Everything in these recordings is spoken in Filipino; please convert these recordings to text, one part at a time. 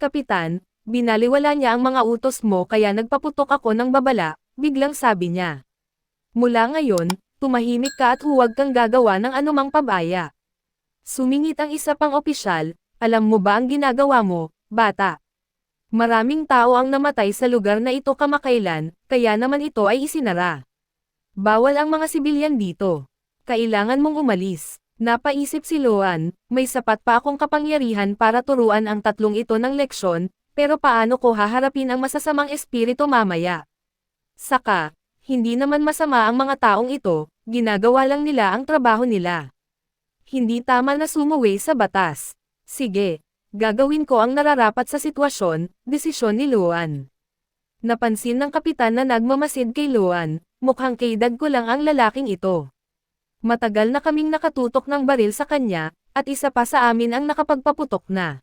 Kapitan, binaliwala niya ang mga utos mo kaya nagpaputok ako ng babala, biglang sabi niya. Mula ngayon, tumahimik ka at huwag kang gagawa ng anumang pabaya. Sumingit ang isa pang opisyal, alam mo ba ang ginagawa mo, bata? Maraming tao ang namatay sa lugar na ito kamakailan, kaya naman ito ay isinara. Bawal ang mga sibilyan dito. Kailangan mong umalis. Napaisip si Loan, may sapat pa akong kapangyarihan para turuan ang tatlong ito ng leksyon, pero paano ko haharapin ang masasamang espiritu mamaya? Saka, hindi naman masama ang mga taong ito, ginagawa lang nila ang trabaho nila. Hindi tama na sumuwi sa batas. Sige, gagawin ko ang nararapat sa sitwasyon, desisyon ni Loan. Napansin ng kapitan na nagmamasid kay Loan, mukhang kaidag ko lang ang lalaking ito. Matagal na kaming nakatutok ng baril sa kanya, at isa pa sa amin ang nakapagpaputok na.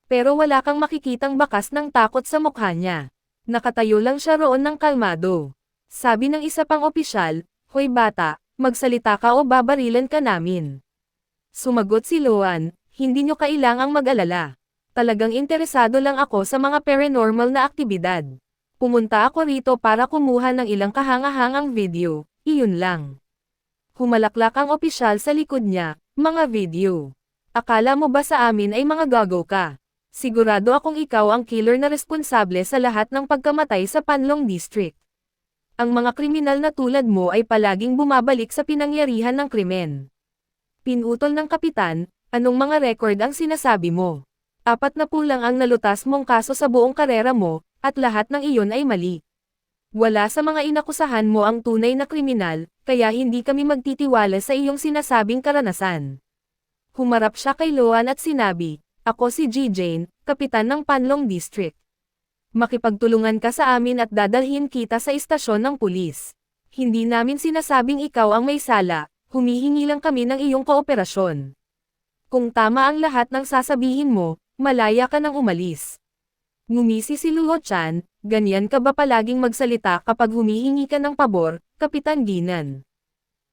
Pero wala kang makikitang bakas ng takot sa mukha niya. Nakatayo lang siya roon ng kalmado. Sabi ng isa pang opisyal, "Hoy bata, magsalita ka o babarilan ka namin." Sumagot si Loan, "Hindi nyo kailangang mag-alala. Talagang interesado lang ako sa mga paranormal na aktibidad. Pumunta ako rito para kumuha ng ilang kahangahangang video, iyon lang." Humalaklak ang opisyal sa likod niya, "Mga video. Akala mo ba sa amin ay mga gago ka? Sigurado akong ikaw ang killer na responsable sa lahat ng pagkamatay sa Panlong District. Ang mga kriminal na tulad mo ay palaging bumabalik sa pinangyarihan ng krimen." Pinutol ng kapitan, "Anong mga record ang sinasabi mo? 40 lang ang nalutas mong kaso sa buong karera mo, at lahat ng iyon ay mali. Wala sa mga inakusahan mo ang tunay na kriminal, kaya hindi kami magtitiwala sa iyong sinasabing karanasan." Humarap siya kay Loan at sinabi, "Ako si G. Jane, kapitan ng Panlong District. Makipagtulungan ka sa amin at dadalhin kita sa istasyon ng pulis. Hindi namin sinasabing ikaw ang may sala, humihingi lang kami ng iyong kooperasyon. Kung tama ang lahat ng sasabihin mo, malaya ka nang umalis." Ngumisi si Luo Chan, "Ganyan ka ba palaging magsalita kapag humihingi ka ng pabor, Kapitan Ginan?"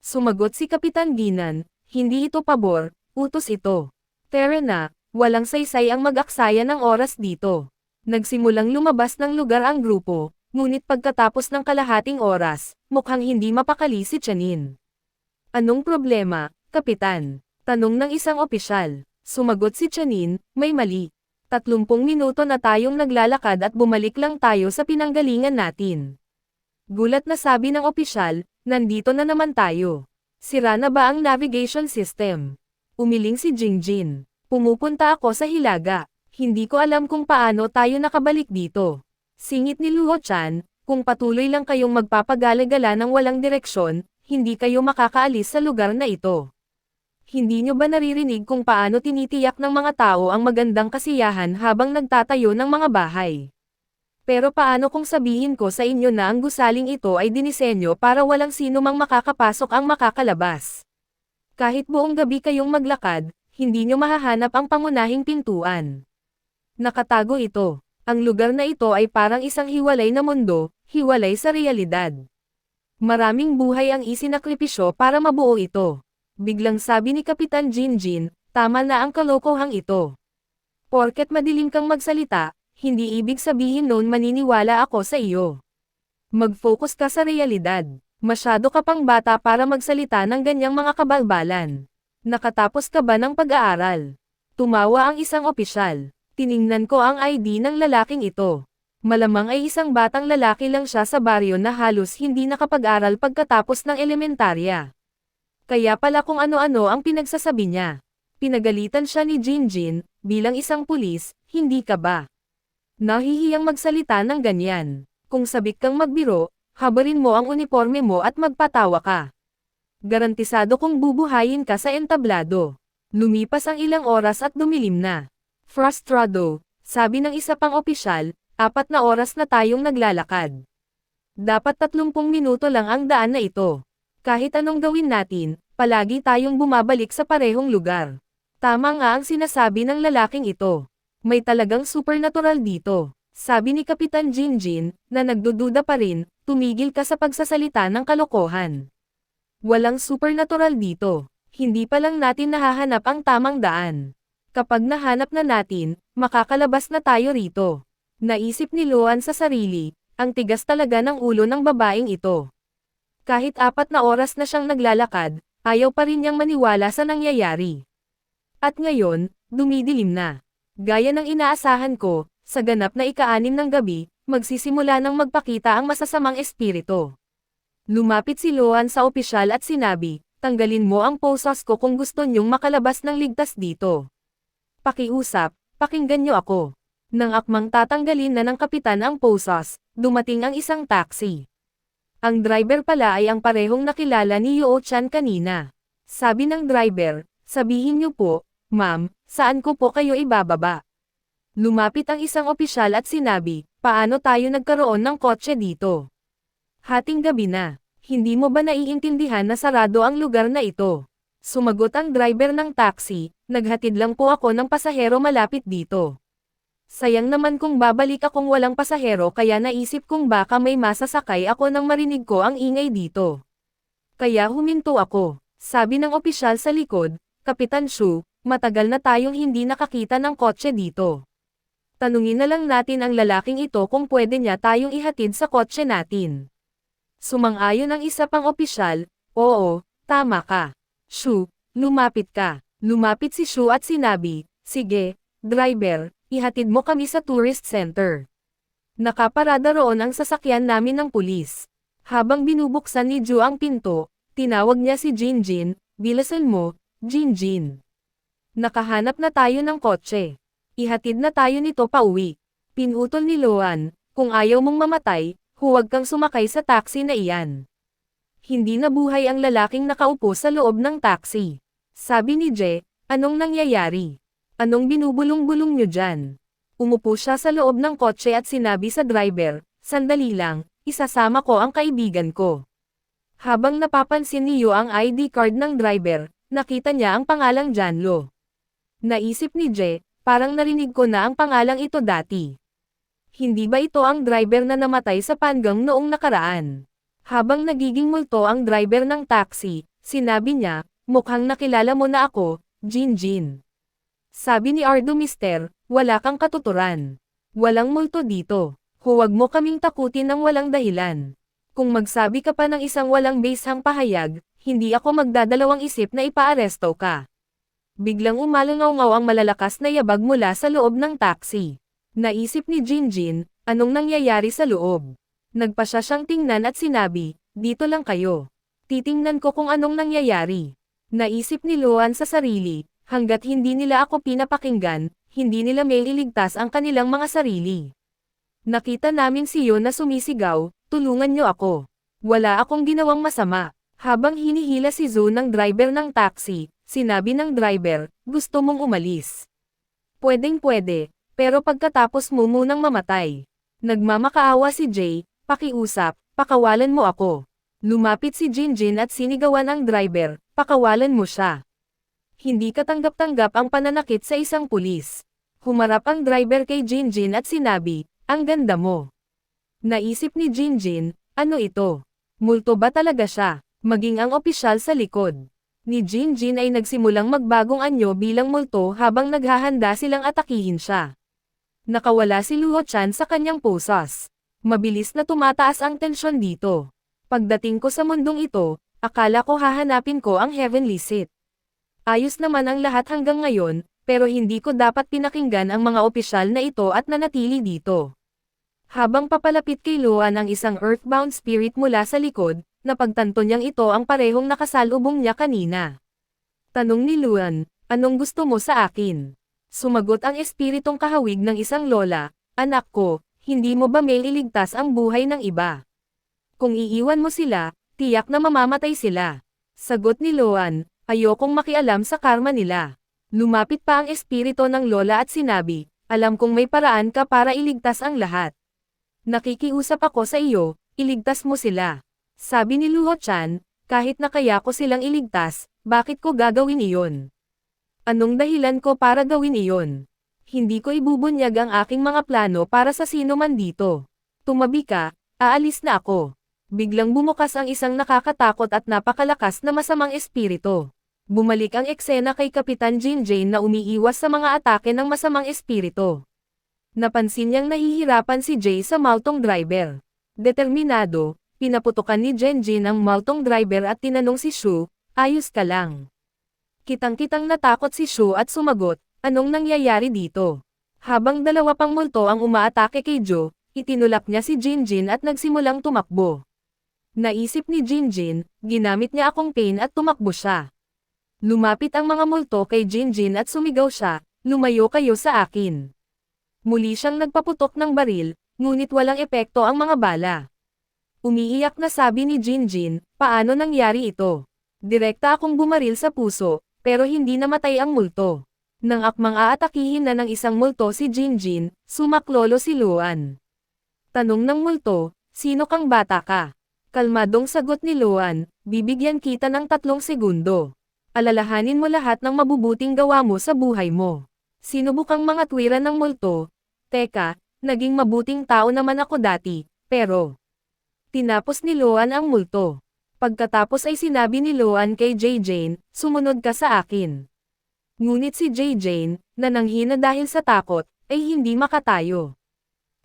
Sumagot si Kapitan Ginan, "Hindi ito pabor, utos ito. Tara na, walang saysay ang mag-aksaya ng oras dito." Nagsimulang lumabas ng lugar ang grupo, ngunit pagkatapos ng kalahating oras, mukhang hindi mapakali si Chanin. "Anong problema, Kapitan?" tanong ng isang opisyal. Sumagot si Chanin, "May mali. 30 minuto na tayong naglalakad at bumalik lang tayo sa pinanggalingan natin." Gulat na sabi ng opisyal, "Nandito na naman tayo. Sira na ba ang navigation system?" Umiling si Jingjin. "Pumupunta ako sa Hilaga. Hindi ko alam kung paano tayo nakabalik dito." Singit ni Luo Chan, "Kung patuloy lang kayong magpapagala-gala ng walang direksyon, hindi kayo makakaalis sa lugar na ito. Hindi nyo ba naririnig kung paano tinitiyak ng mga tao ang magandang kasiyahan habang nagtatayo ng mga bahay? Pero paano kung sabihin ko sa inyo na ang gusaling ito ay dinisenyo para walang sino mang makakapasok ang makakalabas? Kahit buong gabi kayong maglakad, hindi nyo mahahanap ang pangunahing pintuan. Nakatago ito. Ang lugar na ito ay parang isang hiwalay na mundo, hiwalay sa realidad. Maraming buhay ang isinakripisyo para mabuo ito." Biglang sabi ni Kapitan Jinjin, "Tama na ang kalokohang ito. Porket madilim kang magsalita, hindi ibig sabihin noon maniniwala ako sa iyo. Mag-focus ka sa realidad. Masyado ka pang bata para magsalita ng ganyang mga kabalbalan. Nakatapos ka ba ng pag-aaral?" Tumawa ang isang opisyal. Tiningnan ko ang ID ng lalaking ito. Malamang ay isang batang lalaki lang siya sa baryo na halos hindi nakapag-aral pagkatapos ng elementarya. Kaya pala kung ano-ano ang pinagsasabi niya. Pinagalitan siya ni Jinjin, "Bilang isang pulis, hindi ka ba nahihiyang magsalita ng ganyan? Kung sabik kang magbiro, habarin mo ang uniforme mo at magpatawa ka. Garantisado kong bubuhayin ka sa entablado." Lumipas ang ilang oras at dumilim na. "Frustrado," sabi ng isa pang opisyal, 4 na oras na tayong naglalakad. Dapat 30 minuto lang ang daan na ito. Kahit anong gawin natin, palagi tayong bumabalik sa parehong lugar. Tama nga ang sinasabi ng lalaking ito. May talagang supernatural dito. Sabi ni Kapitan Jinjin, na nagdududa pa rin, "Tumigil ka sa pagsasalita ng kalokohan. Walang supernatural dito. Hindi pa lang natin nahahanap ang tamang daan. Kapag nahanap na natin, makakalabas na tayo rito. Naisip ni Luan sa sarili, ang tigas talaga ng ulo ng babaeng ito. Kahit 4 na oras na siyang naglalakad, ayaw pa rin niyang maniwala sa nangyayari. At ngayon, dumidilim na. Gaya ng inaasahan ko, sa ganap na ika-6 ng gabi, magsisimula ng magpakita ang masasamang espiritu. Lumapit si Luan sa opisyal at sinabi, tanggalin mo ang posas ko kung gusto niyong makalabas ng ligtas dito. Pakiusap, pakinggan niyo ako. Nang akmang tatanggalin na ng kapitan ang posas, dumating ang isang taxi. Ang driver pala ay ang parehong nakilala ni Yuo Chan kanina. Sabi ng driver, sabihin niyo po, ma'am, saan ko po kayo ibababa? Lumapit ang isang opisyal at sinabi, paano tayo nagkaroon ng kotse dito? Hating gabi na, hindi mo ba naiintindihan na sarado ang lugar na ito? Sumagot ang driver ng taxi, naghatid lang po ako ng pasahero malapit dito. Sayang naman kung babalik akong walang pasahero kaya naisip kong baka may masasakay ako nang marinig ko ang ingay dito. Kaya huminto ako. Sabi ng opisyal sa likod, Kapitan Shu, matagal na tayong hindi nakakita ng kotse dito. Tanungin na lang natin ang lalaking ito kung pwede niya tayong ihatid sa kotse natin. Sumang-ayon ang isa pang opisyal, oo, tama ka. Shu, lumapit ka. Lumapit si Shu at sinabi, sige, driver, ihatid mo kami sa tourist center. Nakaparada roon ang sasakyan namin ng pulis. Habang binubuksan ni Ju ang pinto, tinawag niya si Jinjin, bilisan mo, Jinjin. Nakahanap na tayo ng kotse. Ihatid na tayo nito pauwi. Pinutol ni Luan, kung ayaw mong mamatay, huwag kang sumakay sa taxi na iyan. Hindi nabuhay ang lalaking nakaupo sa loob ng taxi. Sabi ni Je, anong nangyayari? Anong binubulong-bulong niyo dyan? Umupo siya sa loob ng kotse at sinabi sa driver, sandali lang, isasama ko ang kaibigan ko. Habang napapansin niyo ang ID card ng driver, nakita niya ang pangalang Janlo. Naisip ni Je, parang narinig ko na ang pangalang ito dati. Hindi ba ito ang driver na namatay sa Panggang noong nakaraan? Habang nagiging multo ang driver ng taxi, sinabi niya, mukhang nakilala mo na ako, Jinjin. Sabi ni Ardo Mister, wala kang katuturan. Walang multo dito. Huwag mo kaming takutin ng walang dahilan. Kung magsabi ka pa ng isang walang basehang pahayag, hindi ako magdadalawang isip na ipaaresto ka. Biglang umalangaw-ngaw ang malalakas na yabag mula sa loob ng taxi. Naisip ni Jinjin, anong nangyayari sa loob? Nagpasya siyang tingnan at sinabi, dito lang kayo. Titingnan ko kung anong nangyayari. Naisip ni Luan sa sarili, hanggat hindi nila ako pinapakinggan, hindi nila may iligtas ang kanilang mga sarili. Nakita namin si Yon na sumisigaw, tulungan niyo ako. Wala akong ginawang masama. Habang hinihila si Zo ng driver ng taxi, sinabi ng driver, gusto mong umalis. Pwedeng-pwede, pero pagkatapos mo munang mamatay. Nagmamakaawa si Jay, pakiusap, pakawalan mo ako. Lumapit si Jinjin at sinigawan ang driver, pakawalan mo siya. Hindi katanggap-tanggap ang pananakit sa isang pulis. Humarap ang driver kay Jinjin at sinabi, ang ganda mo. Naisip ni Jinjin, ano ito? Multo ba talaga siya? Maging ang opisyal sa likod ni Jinjin ay nagsimulang magbagong anyo bilang multo habang naghahanda silang atakihin siya. Nakawala si Luo Chan sa kanyang posas. Mabilis na tumataas ang tensyon dito. Pagdating ko sa mundong ito, akala ko hahanapin ko ang Heavenly Seat. Ayos naman ang lahat hanggang ngayon, pero hindi ko dapat pinakinggan ang mga opisyal na ito at nanatili dito. Habang papalapit kay Luan ang isang earthbound spirit mula sa likod, napagtanto niyang ito ang parehong nakasalubong niya kanina. Tanong ni Luan, anong gusto mo sa akin? Sumagot ang espiritong kahawig ng isang lola, anak ko, hindi mo ba may iligtas ang buhay ng iba? Kung iiwan mo sila, tiyak na mamamatay sila. Sagot ni Luan, ayokong makialam sa karma nila. Lumapit pa ang espiritu ng lola at sinabi, alam kong may paraan ka para iligtas ang lahat. Nakikiusap ako sa iyo, iligtas mo sila. Sabi ni Luo Chan, kahit na kaya ko silang iligtas, bakit ko gagawin iyon? Anong dahilan ko para gawin iyon? Hindi ko ibubunyag ang aking mga plano para sa sino man dito. Tumabi ka, aalis na ako. Biglang bumukas ang isang nakakatakot at napakalakas na masamang espiritu. Bumalik ang eksena kay Kapitan Jinjin na umiiwas sa mga atake ng masamang espiritu. Napansin niyang nahihirapan si Jay sa multong driver. Determinado, pinaputukan ni Jinjin ang multong driver at tinanong si Shu, "Ayos ka lang?" Kitang-kitang natakot si Shu at sumagot, "Anong nangyayari dito?" Habang dalawa pang multo ang umaatake kay Jo, itinulak niya si Jinjin at nagsimulang tumakbo. Naisip ni Jinjin, ginamit niya akong pain at tumakbo siya. Lumapit ang mga multo kay Jinjin at sumigaw siya, "Lumayo kayo sa akin." Muli siyang nagpaputok ng baril, ngunit walang epekto ang mga bala. Umiiyak na sabi ni Jinjin, "Paano nangyari ito? Direkta akong bumaril sa puso, pero hindi namatay ang multo." Nang akmang aatakihin na ng isang multo si Jinjin, sumaklolo si Luan. Tanong ng multo, "Sino kang bata ka?" Kalmadong sagot ni Luan, "Bibigyan kita ng 3 segundo. Alalahanin mo lahat ng mabubuting gawa mo sa buhay mo." Sinubukang mga tuwiran ng multo, "Teka, naging mabuting tao naman ako dati, pero..." Tinapos ni Luan ang multo. Pagkatapos ay sinabi ni Luan kay Jane, "Sumunod ka sa akin." Ngunit si Jane, na nanghina dahil sa takot, ay hindi makatayo.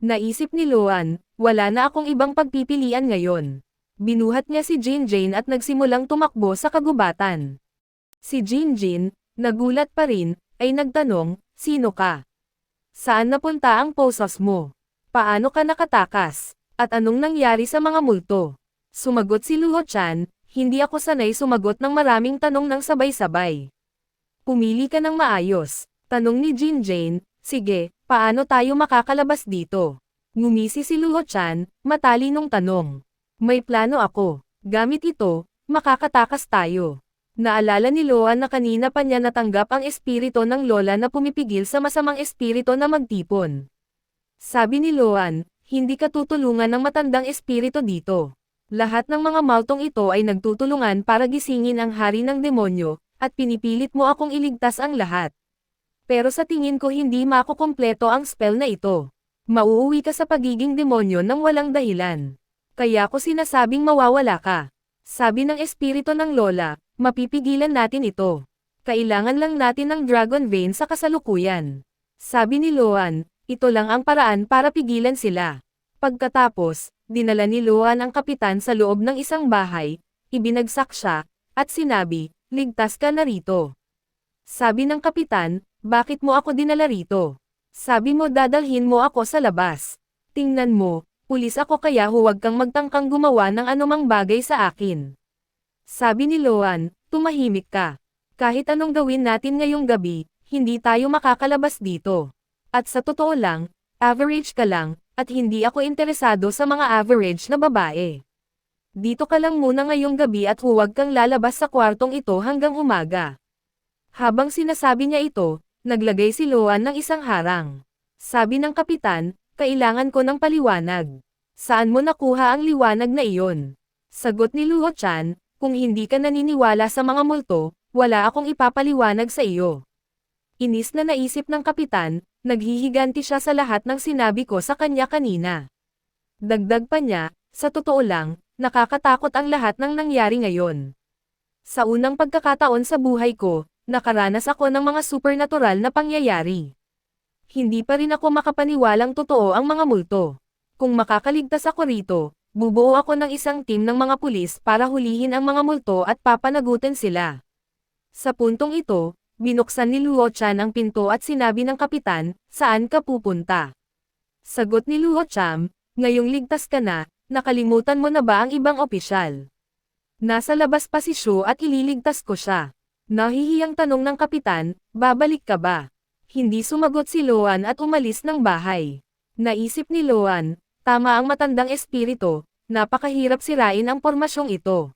Naisip ni Luan, wala na akong ibang pagpipilian ngayon. Binuhat niya si Jane at nagsimulang tumakbo sa kagubatan. Si Jinjin, nagulat pa rin, ay nagtanong, "Sino ka? Saan napunta ang posas mo? Paano ka nakatakas? At anong nangyari sa mga multo?" Sumagot si Luo Chan, "Hindi ako sanay sumagot ng maraming tanong ng sabay-sabay. Pumili ka ng maayos." Tanong ni Jinjin, "Sige, paano tayo makakalabas dito?" Ngumisi si Luo Chan, matalinong tanong. "May plano ako. Gamit ito, makakatakas tayo." Naalala ni Luan na kanina pa niya natanggap ang espiritu ng lola na pumipigil sa masamang espiritu na magtipon. Sabi ni Luan, "Hindi ka tutulungan ng matandang espiritu dito. Lahat ng mga multong ito ay nagtutulungan para gisingin ang hari ng demonyo, at pinipilit mo akong iligtas ang lahat. Pero sa tingin ko hindi makukumpleto ang spell na ito. Mauuwi ka sa pagiging demonyo nang walang dahilan. Kaya ko sinasabing mawawala ka." Sabi ng espiritu ng lola, "Mapipigilan natin ito. Kailangan lang natin ng Dragon Vein sa kasalukuyan." Sabi ni Luan, "Ito lang ang paraan para pigilan sila." Pagkatapos, dinala ni Luan ang kapitan sa loob ng isang bahay, ibinagsak siya, at sinabi, "Ligtas ka na rito." Sabi ng kapitan, "Bakit mo ako dinala rito? Sabi mo dadalhin mo ako sa labas. Tingnan mo, pulis ako kaya huwag kang magtangkang gumawa ng anumang bagay sa akin." Sabi ni Luan, "Tumahimik ka. Kahit anong gawin natin ngayong gabi, hindi tayo makakalabas dito. At sa totoo lang, average ka lang, at hindi ako interesado sa mga average na babae. Dito ka lang muna ngayong gabi at huwag kang lalabas sa kwartong ito hanggang umaga." Habang sinasabi niya ito, naglagay si Luan ng isang harang. Sabi ng kapitan, "Kailangan ko ng paliwanag. Saan mo nakuha ang liwanag na iyon?" Sagot ni Luo Chan, "Kung hindi ka naniniwala sa mga multo, wala akong ipapaliwanag sa iyo." Inis na naisip ng kapitan, naghihiganti siya sa lahat ng sinabi ko sa kanya kanina. Dagdag pa niya, "Sa totoo lang, nakakatakot ang lahat ng nangyari ngayon. Sa unang pagkakataon sa buhay ko, nakaranas ako ng mga supernatural na pangyayari. Hindi pa rin ako makapaniwalang totoo ang mga multo. Kung makakaligtas ako rito, bubuo ako ng isang team ng mga pulis para hulihin ang mga multo at papanagutin sila." Sa puntong ito, binuksan ni Luo Chan ang pinto at sinabi ng kapitan, "Saan ka pupunta?" Sagot ni Luo Chan, "Ngayong ligtas ka na, nakalimutan mo na ba ang ibang opisyal? Nasa labas pa si Shu at ililigtas ko siya." Nahihiyang tanong ng kapitan, "Babalik ka ba?" Hindi sumagot si Luan at umalis ng bahay. Naisip ni Luan, tama ang matandang espiritu, napakahirap sirain ang pormasyong ito.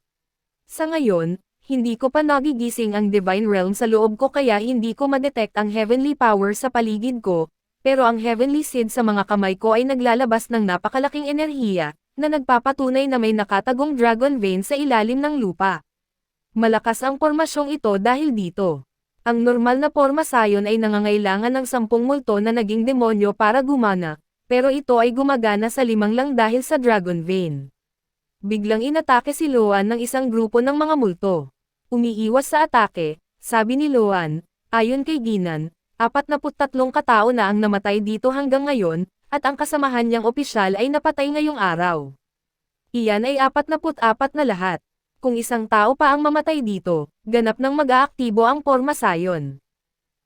Sa ngayon, hindi ko pa nagigising ang Divine Realm sa loob ko kaya hindi ko madetect ang Heavenly Power sa paligid ko, pero ang Heavenly Seed sa mga kamay ko ay naglalabas ng napakalaking enerhiya, na nagpapatunay na may nakatagong Dragon Vein sa ilalim ng lupa. Malakas ang pormasyong ito dahil dito. Ang normal na porma sayon ay nangangailangan ng 10 multo na naging demonyo para gumana, pero ito ay gumagana sa 5 lang dahil sa Dragon Vein. Biglang inatake si Luan ng isang grupo ng mga multo. Umiiwas sa atake, sabi ni Loan. Ayon kay Ginan, 43 katao na ang namatay dito hanggang ngayon, at ang kasamahan niyang opisyal ay napatay ngayong araw. Iyan ay 44 na lahat. Kung isang tao pa ang mamatay dito, ganap nang mag-aaktibo ang Porma Sion.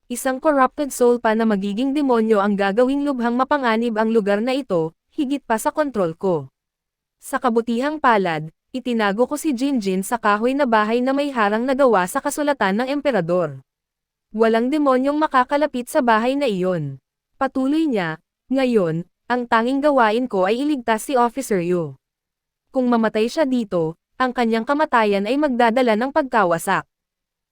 Isang corrupted soul pa na magiging demonyo ang gagawing lubhang mapanganib ang lugar na ito, higit pa sa kontrol ko. Sa kabutihang palad, itinago ko si Jinjin sa kahoy na bahay na may harang na gawa sa kasulatan ng emperador. Walang demonyong makakalapit sa bahay na iyon. Patuloy niya, ngayon, ang tanging gawain ko ay iligtas si Officer Yu. Kung mamatay siya dito, ang kanyang kamatayan ay magdadala ng pagkawasak.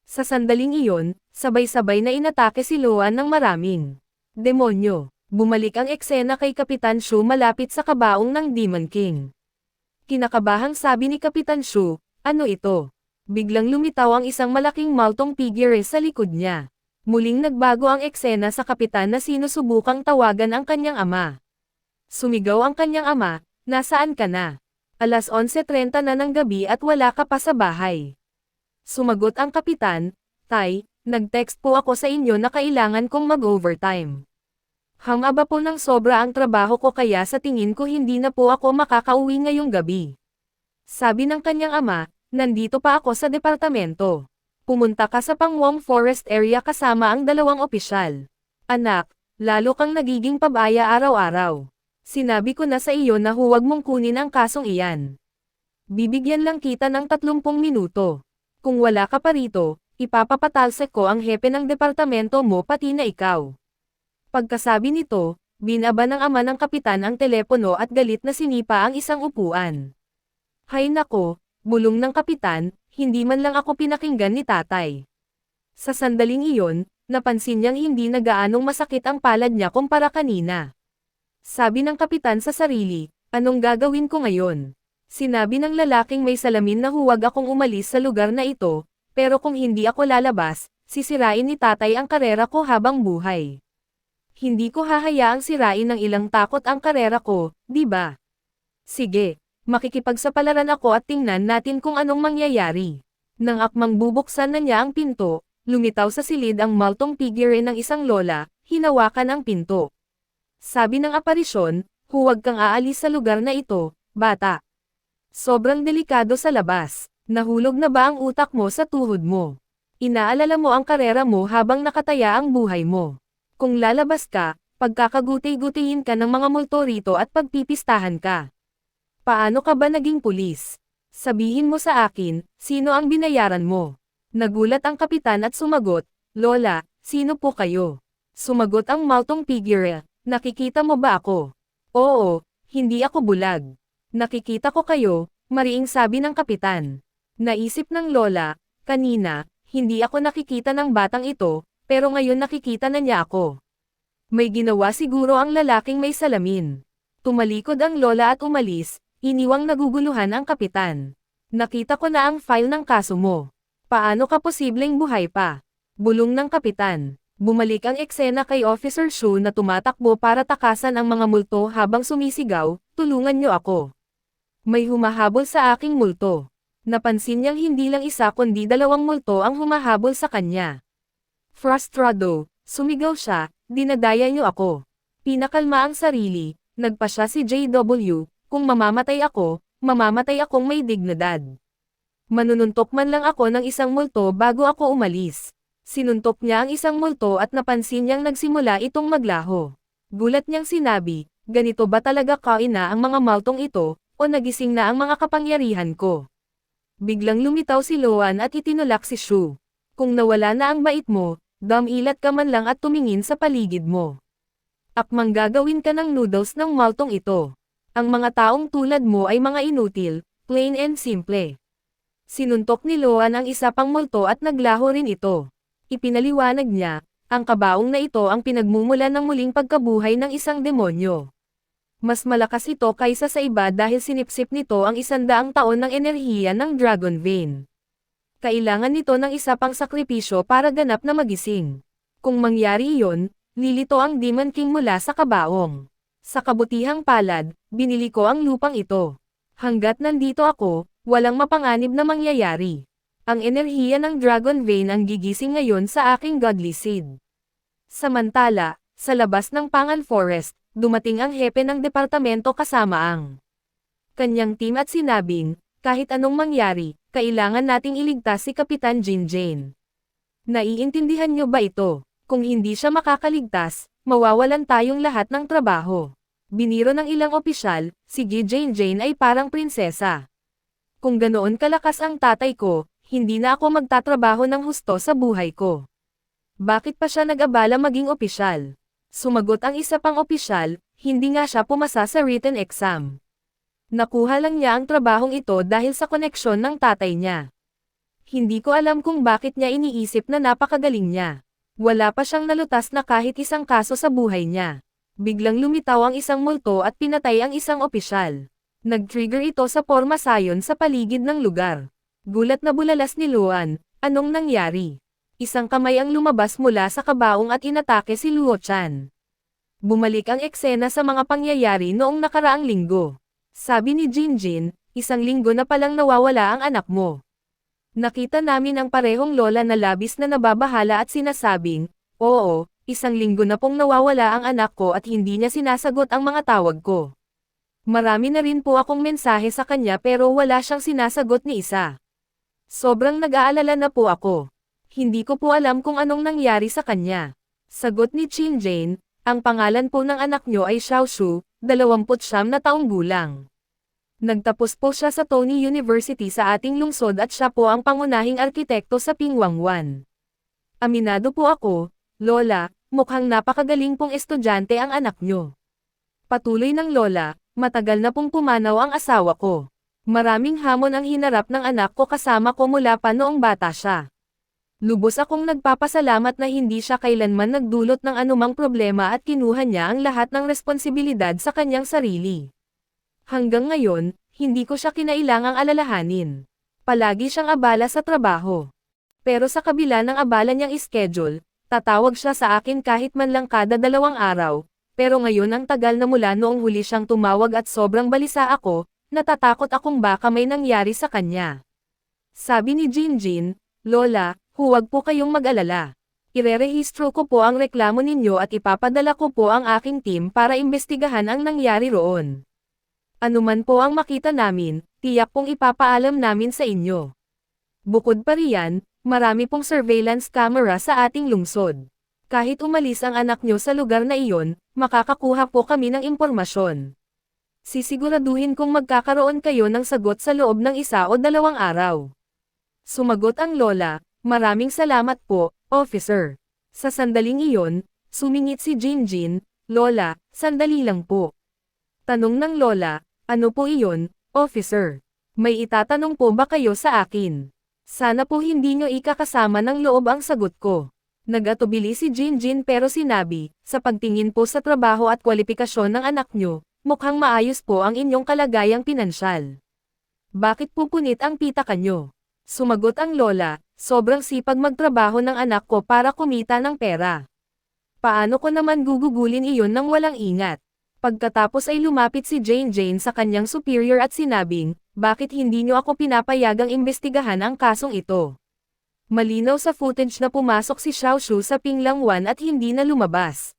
Sa sandaling iyon, sabay-sabay na inatake si Loan ng maraming demonyo. Bumalik ang eksena kay Kapitan Shu malapit sa kabaong ng Demon King. Kinakabahang sabi ni Kapitan Shu, ano ito? Biglang lumitaw ang isang malaking maltong figure sa likod niya. Muling nagbago ang eksena sa kapitan na sinusubukang tawagan ang kanyang ama. Sumigaw ang kanyang ama, nasaan ka na? 11:30 na ng gabi at wala ka pa sa bahay. Sumagot ang kapitan, Tay, nag-text po ako sa inyo na kailangan kong mag-overtime. Hamaba po ng sobra ang trabaho ko kaya sa tingin ko hindi na po ako makakauwi ngayong gabi. Sabi ng kanyang ama, nandito pa ako sa departamento. Pumunta ka sa Pangwong Forest area kasama ang 2 opisyal. Anak, lalo kang nagiging pabaya araw-araw. Sinabi ko na sa iyo na huwag mong kunin ang kasong iyan. Bibigyan lang kita ng 30 minuto. Kung wala ka pa rito, ipapapatalsik ko ang hepe ng departamento mo pati na ikaw. Pagkasabi nito, binaba ng ama ng kapitan ang telepono at galit na sinipa ang isang upuan. Hay nako, bulong ng kapitan, hindi man lang ako pinakinggan ni tatay. Sa sandaling iyon, napansin niyang hindi na gaanong masakit ang palad niya kumpara kanina. Sabi ng kapitan sa sarili, anong gagawin ko ngayon? Sinabi ng lalaking may salamin na huwag akong umalis sa lugar na ito, pero kung hindi ako lalabas, sisirain ni tatay ang karera ko habang buhay. Hindi ko hahayaang sirain ng ilang takot ang karera ko, di ba? Sige. Makikipagsapalaran ako at tingnan natin kung anong mangyayari. Nang akmang bubuksan na niya ang pinto, lumitaw sa silid ang maltong figure ng isang lola, hinawakan ang pinto. Sabi ng aparisyon, huwag kang aalis sa lugar na ito, bata. Sobrang delikado sa labas. Nahulog na ba ang utak mo sa tuhod mo? Inaalala mo ang karera mo habang nakataya ang buhay mo. Kung lalabas ka, pagkakaguti-gutihin ka ng mga multo rito at pagpipistahan ka. Paano ka ba naging pulis? Sabihin mo sa akin, sino ang binayaran mo? Nagulat ang kapitan at sumagot, Lola, sino po kayo? Sumagot ang maltong figure, nakikita mo ba ako? Oo, hindi ako bulag. Nakikita ko kayo, mariing sabi ng kapitan. Naisip ng Lola, kanina, hindi ako nakikita ng batang ito, pero ngayon nakikita na niya ako. May ginawa siguro ang lalaking may salamin. Tumalikod ang Lola at umalis. Iniwang naguguluhan ang kapitan. Nakita ko na ang file ng kaso mo. Paano ka posibleng buhay pa? Bulong ng kapitan. Bumalik ang eksena kay Officer Shu na tumatakbo para takasan ang mga multo habang sumisigaw, tulungan niyo ako. May humahabol sa aking multo. Napansin niyang hindi lang isa kundi 2 multo ang humahabol sa kanya. Frustrado, sumigaw siya, dinadaya niyo ako. Pinakalma ang sarili, nagpa siya si JW. Kung mamamatay ako, mamamatay akong may dignidad. Manununtok man lang ako ng isang multo bago ako umalis. Sinuntok niya ang isang multo at napansin niyang nagsimula itong maglaho. Gulat niyang sinabi, ganito ba talaga kaina ang mga multong ito, o nagising na ang mga kapangyarihan ko? Biglang lumitaw si Loan at itinulak si Shu. Kung nawala na ang bait mo, damilat ka man lang at tumingin sa paligid mo. Akmang gagawin ka ng noodles ng multong ito. Ang mga taong tulad mo ay mga inutil, plain and simple. Sinuntok ni Loan ang isa pang multo at naglaho rin ito. Ipinaliwanag niya, ang kabaong na ito ang pinagmumulan ng muling pagkabuhay ng isang demonyo. Mas malakas ito kaysa sa iba dahil sinipsip nito ang 100 taon ng enerhiya ng Dragon Vein. Kailangan nito ng isa pang sakripisyo para ganap na magising. Kung mangyari iyon, lilito ang Demon King mula sa kabaong. Sa kabutihang palad, binili ko ang lupang ito. Hanggat nandito ako, walang mapanganib na mangyayari. Ang enerhiya ng Dragon Vein ang gigising ngayon sa aking godly seed. Samantala, sa labas ng Pangan Forest, dumating ang hepe ng departamento kasama ang kanyang team at sinabing, kahit anong mangyari, kailangan nating iligtas si Kapitan Jinjin. Naiintindihan niyo ba ito? Kung hindi siya makakaligtas, mawawalan tayong lahat ng trabaho. Biniro ng ilang opisyal, si Jinjin ay parang prinsesa. Kung ganoon kalakas ang tatay ko, hindi na ako magtatrabaho ng husto sa buhay ko. Bakit pa siya nag-abala maging opisyal? Sumagot ang isa pang opisyal, hindi nga siya pumasa sa written exam. Nakuha lang niya ang trabahong ito dahil sa koneksyon ng tatay niya. Hindi ko alam kung bakit niya iniisip na napakagaling niya. Wala pa siyang nalutas na kahit isang kaso sa buhay niya. Biglang lumitaw ang isang multo at pinatay ang isang opisyal. Nag-trigger ito sa porma sayon sa paligid ng lugar. Gulat na bulalas ni Luan, anong nangyari? Isang kamay ang lumabas mula sa kabaong at inatake si Luo Chan. Bumalik ang eksena sa mga pangyayari noong nakaraang linggo. Sabi ni Jinjin, isang linggo na palang nawawala ang anak mo. Nakita namin ang parehong lola na labis na nababahala at sinasabing, oo, isang linggo na pong nawawala ang anak ko at hindi niya sinasagot ang mga tawag ko. Marami na rin po akong mensahe sa kanya pero wala siyang sinasagot ni isa. Sobrang nag-aalala na po ako. Hindi ko po alam kung anong nangyari sa kanya. Sagot ni Chin Jane, ang pangalan po ng anak niyo ay Xiaoshu, 29 na taong gulang. Nagtapos po siya sa Tony University sa ating lungsod at siya po ang pangunahing arkitekto sa Pingwangwan. Aminado po ako, Lola, mukhang napakagaling pong estudyante ang anak niyo. Patuloy ng Lola, matagal na pong pumanaw ang asawa ko. Maraming hamon ang hinarap ng anak ko kasama ko mula pa noong bata siya. Lubos akong nagpapasalamat na hindi siya kailanman nagdulot ng anumang problema at kinuha niya ang lahat ng responsibilidad sa kanyang sarili. Hanggang ngayon, hindi ko siya kinailangang alalahanin. Palagi siyang abala sa trabaho. Pero sa kabila ng abala niyang schedule, tatawag siya sa akin kahit man lang kada 2 araw, pero ngayon ang tagal na mula noong huli siyang tumawag at sobrang balisa ako, natatakot akong baka may nangyari sa kanya. Sabi ni Jinjin, Lola, huwag po kayong mag-alala. Irerehistro ko po ang reklamo ninyo at ipapadala ko po ang aking team para imbestigahan ang nangyari roon. Anuman po ang makita namin, tiyak pong ipapaalam namin sa inyo. Bukod pa riyan, marami pong surveillance camera sa ating lungsod. Kahit umalis ang anak nyo sa lugar na iyon, makakakuha po kami ng impormasyon. Sisiguraduhin kong magkakaroon kayo ng sagot sa loob ng 1 o 2 araw. Sumagot ang lola, maraming salamat po, officer. Sa sandaling iyon, sumingit si Jinjin, Lola, sandali lang po. Tanong ng lola, ano po iyon, officer? May itatanong po ba kayo sa akin? Sana po hindi nyo ikakasama ng loob ang sagot ko. Nag-atubili si Jinjin pero sinabi, sa pagtingin po sa trabaho at kwalipikasyon ng anak nyo, mukhang maayos po ang inyong kalagayang pinansyal. Bakit pupunit ang pitaka nyo? Sumagot ang lola, sobrang sipag magtrabaho ng anak ko para kumita ng pera. Paano ko naman gugugulin iyon ng walang ingat? Pagkatapos ay lumapit si Jane sa kanyang superior at sinabing, bakit hindi nyo ako pinapayagang imbestigahan ang kasong ito? Malinaw sa footage na pumasok si Xiaoshu sa Pinglangwan at hindi na lumabas.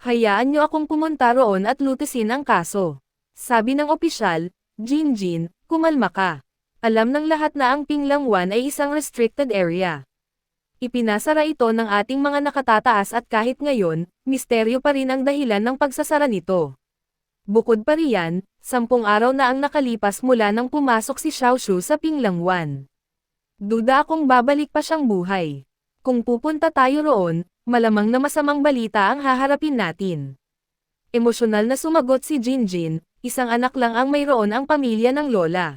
Hayaan nyo akong pumunta roon at lutisin ang kaso. Sabi ng opisyal, Jinjin, kumalma ka. Alam ng lahat na ang Pinglangwan ay isang restricted area. Ipinasara ito ng ating mga nakatataas at kahit ngayon, misteryo pa rin ang dahilan ng pagsasara nito. Bukod pa riyan, 10 araw na ang nakalipas mula nang pumasok si Xiaoshu sa Pinglangwan. Duda akong babalik pa siyang buhay. Kung pupunta tayo roon, malamang na masamang balita ang haharapin natin. Emosyonal na sumagot si Jinjin, isang anak lang ang mayroon ang pamilya ng lola.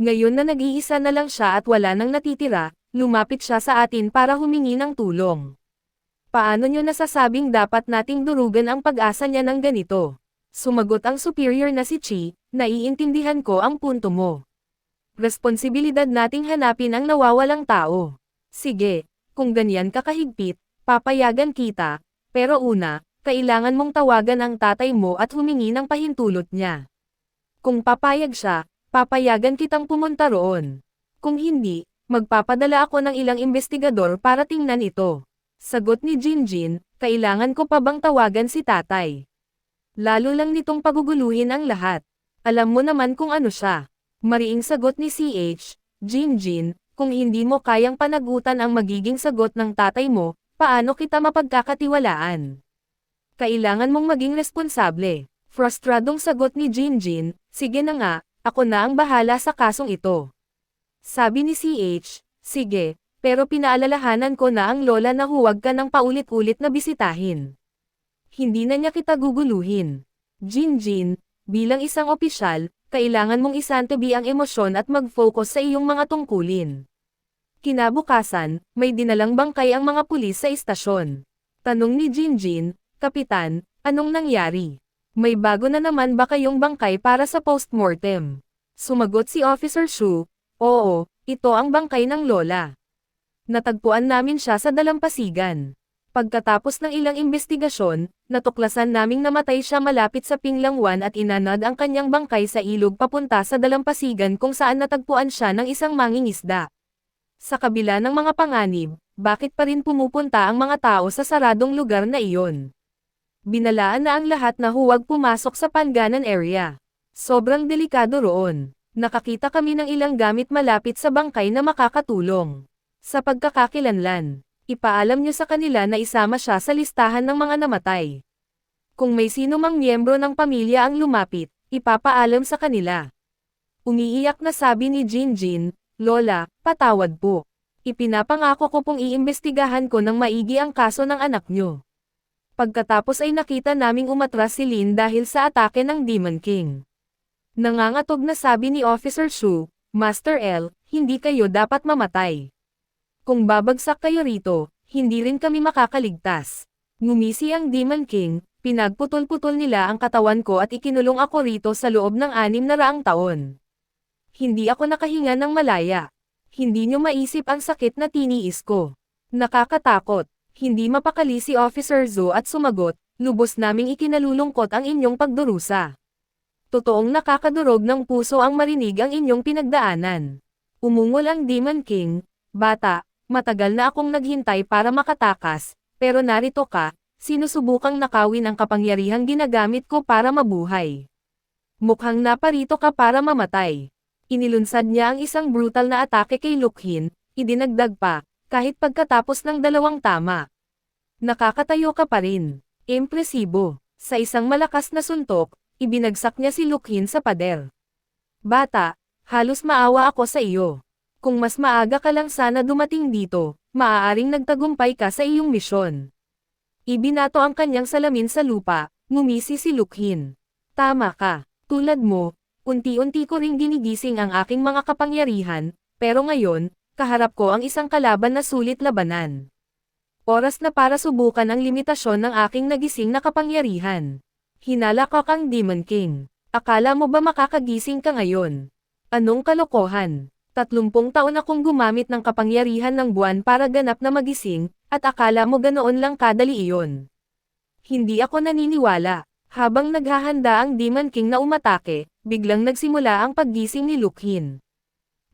Ngayon na nag-iisa na lang siya at wala nang natitira, lumapit siya sa atin para humingi ng tulong. Paano nyo nasasabing dapat nating durugan ang pag-asa niya ng ganito? Sumagot ang superior na si Chi, naiintindihan ko ang punto mo. Responsibilidad nating hanapin ang nawawalang tao. Sige, kung ganyan ka kahigpit, papayagan kita, pero una, kailangan mong tawagan ang tatay mo at humingi ng pahintulot niya. Kung papayag siya, papayagan kitang pumunta roon. Kung hindi, Magpapadala ako ng ilang investigador para tingnan ito. Sagot ni Jinjin, kailangan ko pa bang tawagan si tatay? Lalo lang nitong paguguluhin ang lahat. Alam mo naman kung ano siya. Mariing sagot ni CH, Jinjin, kung hindi mo kayang panagutan ang magiging sagot ng tatay mo, paano kita mapagkakatiwalaan? Kailangan mong maging responsable. Frustradong sagot ni Jinjin, sige na nga, ako na ang bahala sa kasong ito. Sabi ni CH, sige, pero pinaalalahanan ko na ang lola na huwag ka ng paulit-ulit na bisitahin. Hindi na niya kita guguluhin. Jinjin, bilang isang opisyal, kailangan mong isantabi ang emosyon at mag-focus sa iyong mga tungkulin. Kinabukasan, may dinalang bangkay ang mga pulis sa istasyon. Tanong ni Jinjin, Kapitan, anong nangyari? May bago na naman ba kayong bangkay para sa postmortem? Sumagot si Officer Shu, oo, ito ang bangkay ng lola. Natagpuan namin siya sa dalampasigan. Pagkatapos ng ilang investigasyon, natuklasan naming namatay siya malapit sa Pinglangwan at inanad ang kanyang bangkay sa ilog papunta sa dalampasigan kung saan natagpuan siya ng isang mangingisda. Sa kabila ng mga panganib, bakit pa rin pumupunta ang mga tao sa saradong lugar na iyon? Binalaan na ang lahat na huwag pumasok sa Panganan area. Sobrang delikado roon. Nakakita kami ng ilang gamit malapit sa bangkay na makakatulong. Sa pagkakakilanlan, ipaalam niyo sa kanila na isama siya sa listahan ng mga namatay. Kung may sino mang miyembro ng pamilya ang lumapit, ipapaalam sa kanila. Umiiyak na sabi ni Jinjin, Lola, patawad po. Ipinapangako ko pong iimbestigahan ko ng maigi ang kaso ng anak niyo. Pagkatapos ay nakita naming umatras si Lin dahil sa atake ng Demon King. Nangangatog na sabi ni Officer Shu, Master L, hindi kayo dapat mamatay. Kung babagsak kayo rito, hindi rin kami makakaligtas. Ngumisi ang Demon King, pinagputol-putol nila ang katawan ko at ikinulong ako rito sa loob ng 600 taon. Hindi ako nakahinga ng malaya. Hindi nyo maisip ang sakit na tiniis ko. Nakakatakot. Hindi mapakali si Officer Zhou at sumagot, lubos naming ikinalulungkot ang inyong pagdurusa. Totoong nakakadurog ng puso ang marinig ang inyong pinagdaanan. Umungol ang Demon King, bata, matagal na akong naghintay para makatakas, pero narito ka, sinusubukang nakawin ang kapangyarihang ginagamit ko para mabuhay. Mukhang naparito ka para mamatay. Inilunsad niya ang isang brutal na atake kay Lukhin, idinagdag pa, kahit pagkatapos ng 2 tama. Nakakatayo ka pa rin. Impresibo. Sa isang malakas na suntok, ibinagsak niya si Lukhin sa pader. Bata, halos maawa ako sa iyo. Kung mas maaga ka lang sana dumating dito, maaaring nagtagumpay ka sa iyong misyon. Ibinato ang kanyang salamin sa lupa, ngumisi si Lukhin. Tama ka. Tulad mo, unti-unti ko ring ginigising ang aking mga kapangyarihan, pero ngayon, kaharap ko ang isang kalaban na sulit labanan. Oras na para subukan ang limitasyon ng aking nagising na kapangyarihan. Hinalakak ang Demon King. Akala mo ba makakagising ka ngayon? Anong kalokohan? 30 taon akong gumamit ng kapangyarihan ng buwan para ganap na magising, at akala mo ganoon lang kadali iyon. Hindi ako naniniwala. Habang naghahanda ang Demon King na umatake, biglang nagsimula ang paggising ni Lukhin.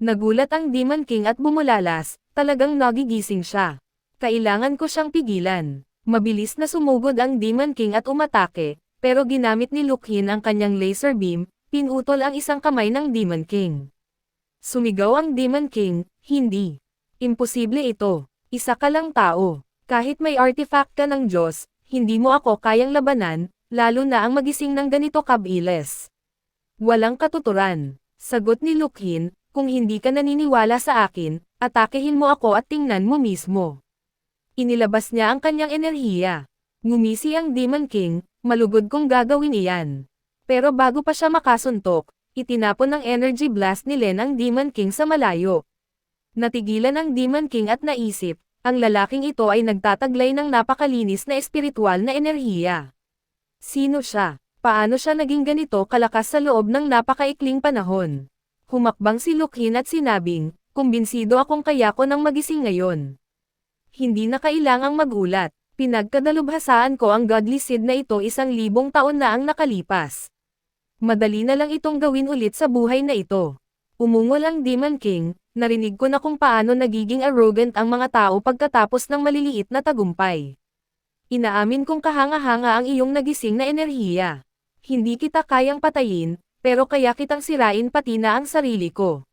Nagulat ang Demon King at bumulalas, talagang nagigising siya. Kailangan ko siyang pigilan. Mabilis na sumugod ang Demon King at umatake, pero ginamit ni Lukhin ang kanyang laser beam, pinutol ang isang kamay ng Demon King. Sumigaw ang Demon King, hindi. Imposible ito. Isa ka lang tao. Kahit may artifact ka ng Diyos, hindi mo ako kayang labanan, lalo na ang magising ng ganito kabilis. Walang katuturan. Sagot ni Lukhin, kung hindi ka naniniwala sa akin, atakehin mo ako at tingnan mo mismo. Inilabas niya ang kanyang enerhiya. Ngumisi ang Demon King, malugod kong gagawin iyan. Pero bago pa siya makasuntok, itinapon ng energy blast ni Len ang Demon King sa malayo. Natigilan ang Demon King at naisip, ang lalaking ito ay nagtataglay ng napakalinis na espiritual na enerhiya. Sino siya? Paano siya naging ganito kalakas sa loob ng napakaikling panahon? Humakbang si Lukhin at sinabing, kumbinsido akong kaya ko nang magising ngayon. Hindi na kailangang magulat, pinagkadalubhasaan ko ang godly seed na ito 1,000 taon na ang nakalipas. Madali na lang itong gawin ulit sa buhay na ito. Umungol ang Demon King, Narinig ko na kung paano nagiging arrogant ang mga tao pagkatapos ng maliliit na tagumpay. Inaamin kong kahanga-hanga ang iyong nagising na enerhiya. Hindi kita kayang patayin, pero kaya kitang sirain pati na ang sarili ko.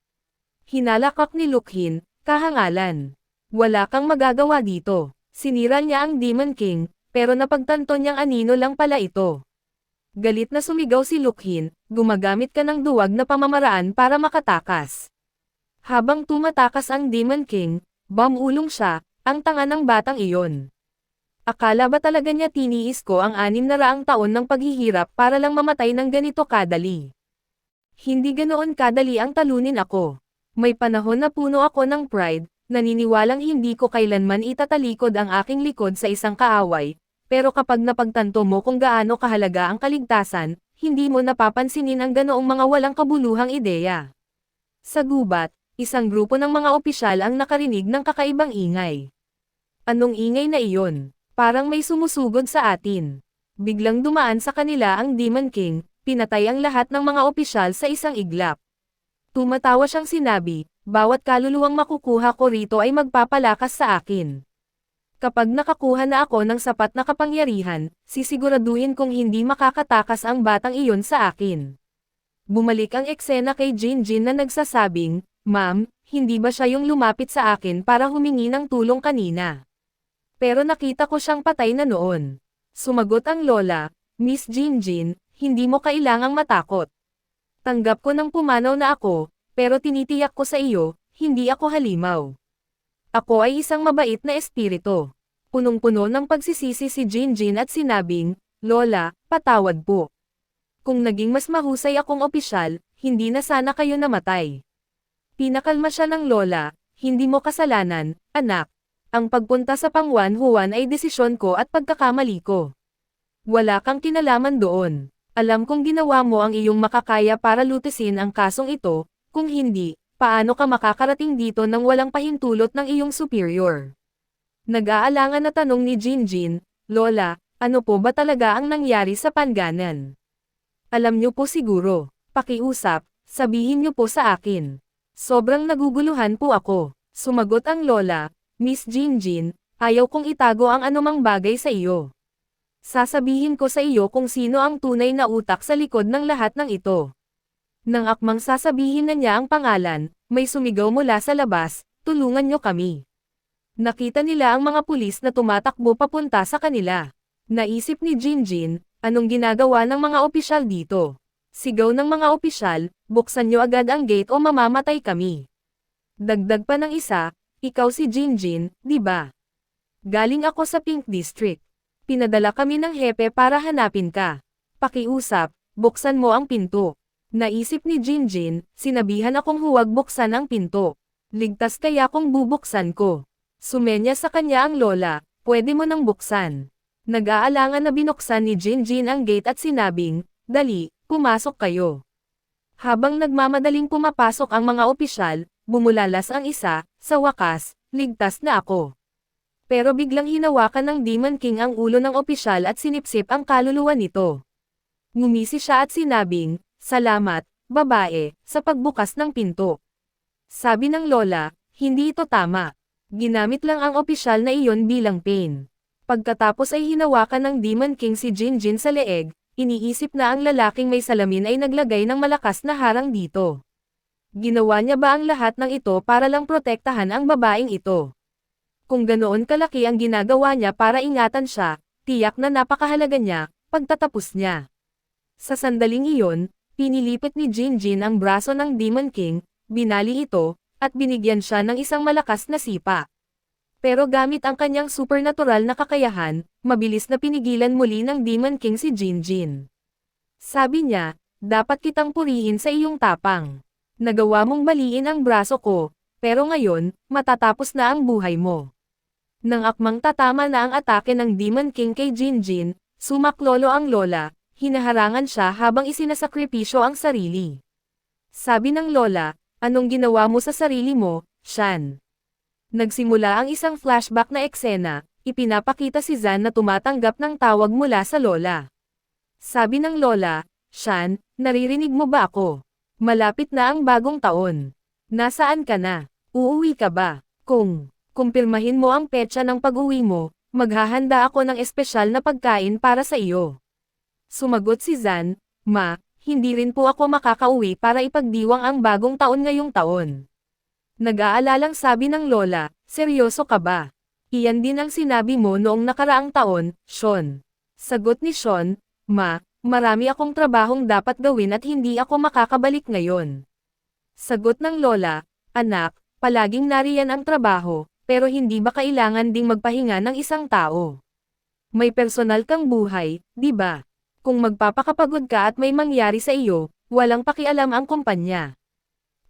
Hinalakak ni Lukhin, kahangalan. Wala kang magagawa dito. Sinira niya ang Demon King, pero napagtanto niyang anino lang pala ito. Galit na sumigaw si Lukhin, gumagamit ka ng duwag na pamamaraan para makatakas. Habang tumatakas ang Demon King, bumulong siya, ang tanga ng batang iyon. Akala ba talaga niya tiniis ko ang 600 taon ng paghihirap para lang mamatay ng ganito kadali? Hindi ganoon kadali ang talunin ako. May panahon na puno ako ng pride, naniniwalang hindi ko kailanman itatalikod ang aking likod sa isang kaaway, pero kapag napagtanto mo kung gaano kahalaga ang kaligtasan, hindi mo napapansinin ang ganoong mga walang kabuluhang ideya. Sa gubat, isang grupo ng mga opisyal ang nakarinig ng kakaibang ingay. Anong ingay na iyon? Parang may sumusugod sa atin. Biglang dumaan sa kanila ang Demon King, pinatay ang lahat ng mga opisyal sa isang iglap. Tumatawa siyang sinabi, bawat kaluluwang makukuha ko rito ay magpapalakas sa akin. Kapag nakakuha na ako ng sapat na kapangyarihan, sisiguraduhin kong hindi makakatakas ang batang iyon sa akin. Bumalik ang eksena kay Jinjin na nagsasabing, Ma'am, hindi ba siya yung lumapit sa akin para humingi ng tulong kanina? Pero nakita ko siyang patay na noon. Sumagot ang lola, Miss Jinjin, hindi mo kailangang matakot. Tanggap ko ng pumanaw na ako, pero tinitiyak ko sa iyo, hindi ako halimaw. Ako ay isang mabait na espiritu. Punong-puno ng pagsisisi si Jinjin at sinabing, Lola, patawad po. Kung naging mas mahusay akong opisyal, hindi na sana kayo namatay. Pinakalma siya ng lola, hindi mo kasalanan, anak. Ang pagpunta sa Pangwan-Huan ay desisyon ko at pagkakamali ko. Wala kang kinalaman doon. Alam kong ginawa mo ang iyong makakaya para lutisin ang kasong ito, kung hindi, paano ka makakarating dito nang walang pahintulot ng iyong superior? Nag-aalangan na tanong ni Jinjin, Lola, ano po ba talaga ang nangyari sa Panganan? Alam niyo po siguro, pakiusap, sabihin niyo po sa akin. Sobrang naguguluhan po ako. Sumagot ang lola, Miss Jinjin, ayaw kong itago ang anumang bagay sa iyo. Sasabihin ko sa iyo kung sino ang tunay na utak sa likod ng lahat ng ito. Nang akmang sasabihin na niya ang pangalan, may sumigaw mula sa labas, tulungan niyo kami. Nakita nila ang mga pulis na tumatakbo papunta sa kanila. Naisip ni Jinjin, anong ginagawa ng mga opisyal dito? Sigaw ng mga opisyal, buksan niyo agad ang gate o mamamatay kami. Dagdag pa ng isa, ikaw si Jinjin, di ba? Galing ako sa Pink District. Pinadala kami ng hepe para hanapin ka. Pakiusap, buksan mo ang pinto. Naisip ni Jinjin, sinabihan akong huwag buksan ang pinto. Ligtas kaya kung bubuksan ko. Sumenya sa kanya ang lola, pwede mo nang buksan. Nag-aalangan na binuksan ni Jinjin ang gate at sinabing, dali, pumasok kayo. Habang nagmamadaling pumapasok ang mga opisyal, bumulalas ang isa, sa wakas, ligtas na ako. Pero biglang hinawakan ng Demon King ang ulo ng opisyal at sinipsip ang kaluluwa nito. Ngumisi siya at sinabing, salamat, babae, sa pagbukas ng pinto. Sabi ng lola, hindi ito tama. Ginamit lang ang opisyal na iyon bilang pain. Pagkatapos ay hinawakan ng Demon King si Jinjin sa leeg, iniisip na ang lalaking may salamin ay naglagay ng malakas na harang dito. Ginawa niya ba ang lahat ng ito para lang protektahan ang babaeng ito? Kung ganoon kalaki ang ginagawa niya para ingatan siya, tiyak na napakahalaga niya, pagtatapos niya. Sa sandaling iyon, pinilipit ni Jinjin ang braso ng Demon King, binali ito, at binigyan siya ng isang malakas na sipa. Pero gamit ang kanyang supernatural na kakayahan, mabilis na pinigilan muli ng Demon King si Jinjin. Sabi niya, dapat kitang purihin sa iyong tapang. Nagawa mong baliin ang braso ko, pero ngayon, matatapos na ang buhay mo. Nang akmang tatama na ang atake ng Demon King kay Jinjin, sumaklolo ang lola, hinaharangan siya habang isinasakripisyo ang sarili. Sabi ng lola, anong ginawa mo sa sarili mo, Shan? Nagsimula ang isang flashback na eksena, ipinapakita si Zan na tumatanggap ng tawag mula sa lola. Sabi ng lola, Shan, naririnig mo ba ako? Malapit na ang bagong taon. Nasaan ka na? Uuwi ka ba? Kung kumpirmahin mo ang petsa ng pag-uwi mo, maghahanda ako ng espesyal na pagkain para sa iyo. Sumagot si Zan, Ma, hindi rin po ako makakauwi para ipagdiwang ang bagong taon ngayong taon. Nag-aalalang sabi ng lola, seryoso ka ba? Iyan din ang sinabi mo noong nakaraang taon, Sean. Sagot ni Sean, Ma, marami akong trabahong dapat gawin at hindi ako makakabalik ngayon. Sagot ng lola, anak, palaging nariyan ang trabaho, pero hindi ba kailangan ding magpahinga ng isang tao? May personal kang buhay, di ba? Kung magpapakapagod ka at may mangyari sa iyo, walang pakialam ang kumpanya.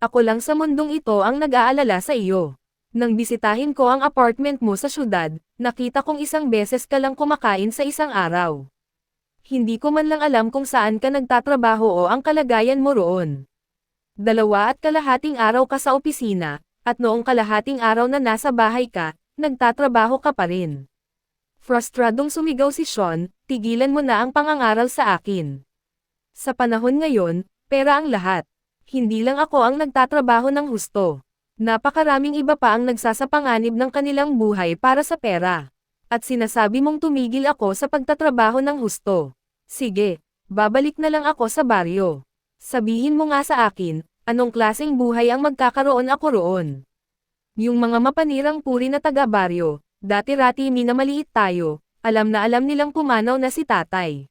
Ako lang sa mundong ito ang nag-aalala sa iyo. Nang bisitahin ko ang apartment mo sa syudad, nakita kong isang beses ka lang kumakain sa isang araw. Hindi ko man lang alam kung saan ka nagtatrabaho o ang kalagayan mo roon. 2.5 araw ka sa opisina, at noong kalahating araw na nasa bahay ka, nagtatrabaho ka pa rin. Frustradong sumigaw si Sean, tigilan mo na ang pangangaral sa akin. Sa panahon ngayon, pera ang lahat. Hindi lang ako ang nagtatrabaho ng husto. Napakaraming iba pa ang nagsasapanganib ng kanilang buhay para sa pera. At sinasabi mong tumigil ako sa pagtatrabaho ng husto. Sige, babalik na lang ako sa baryo. Sabihin mo nga sa akin, anong klaseng buhay ang magkakaroon ako roon? Yung mga mapanirang puri na taga-baryo, dati-rati minamaliit tayo, alam na alam nilang pumanaw na si tatay.